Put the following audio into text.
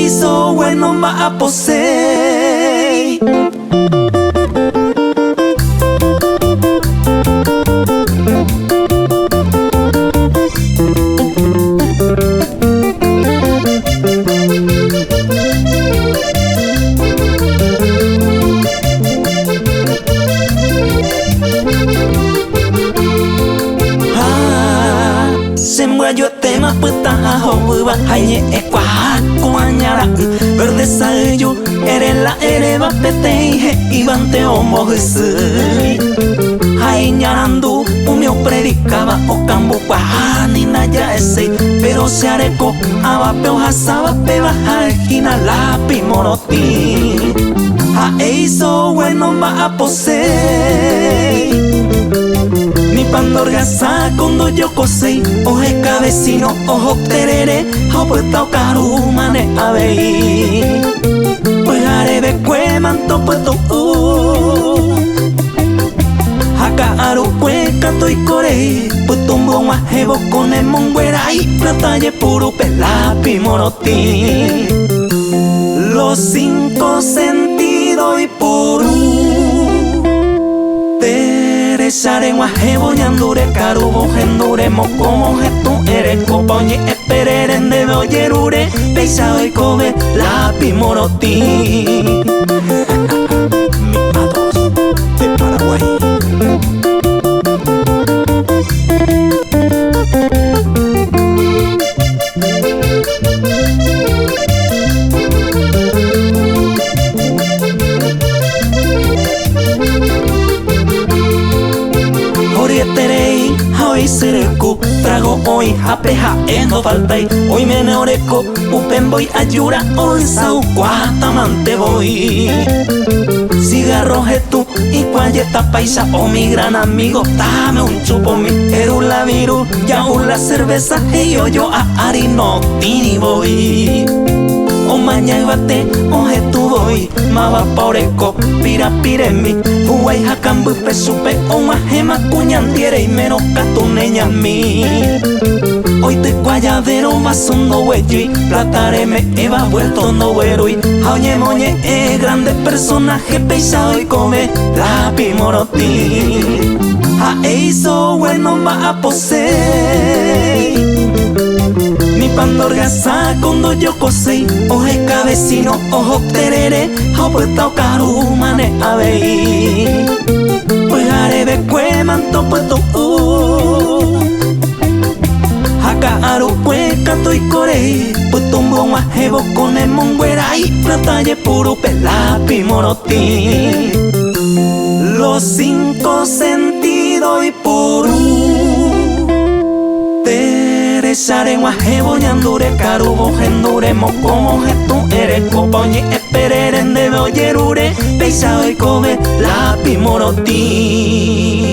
hizo bueno ma aposei. Yo tema puta hoba haye ekwa kuanyara verde sayo erela ereba petei ibante omo husui hay ñarandu umio predicaba o cambo ni naya ese pero se areco abapeo hasaba peba hajina lapi moroti ha eiso bueno ma aposei. Pandorgasa cuando yo cosei oje cabecino ojo terere opuesta o carumane abei pues arebe cue manto puesto acá aru cue canto y corei pues tumbo más jevo con el monguera y platalle puro pelapi moroti los 5 sentidos y por Sare guajevo ñandure carubo gendure mocomo getu eres copoñe espereren de doyerure peisado y cobe lapi moroti. Mis patos de Paraguay. Terei, hoy sereco, trago hoy, hapeja, no faltai, hoy me neoreco, upen voy ayura, hoy sau cuatamante voy. Cigarro tú y cuayeta paisa, oh mi gran amigo, dame un chupo mi erula viru, ya la cerveza, y yo a harino tini voy. O mañana bate, oje tu voy, maba poreco, pira piremi, huay jacambu pesupe, o majema cuñandiere y menos catuneña mi. Hoy te guayadero vasondo huello, platareme eva vuelto no verui, oye moñe grande personaje pesado y come lapi moroti. A eiso bueno ma aposei. Pandorgasa cuando yo cosei oje cabecino ojo terere opuesta o carumane abei pues arebe cue manto puesto acá aru cue canto y corei pues tumbo más jevo con el monguera y platalle puro pelapi moroti los 5 sentidos y por Sare guajevo ñandure carubo gendure mocomo getu eres copoñe espereren de doyerure peisado y cobe lapi moroti.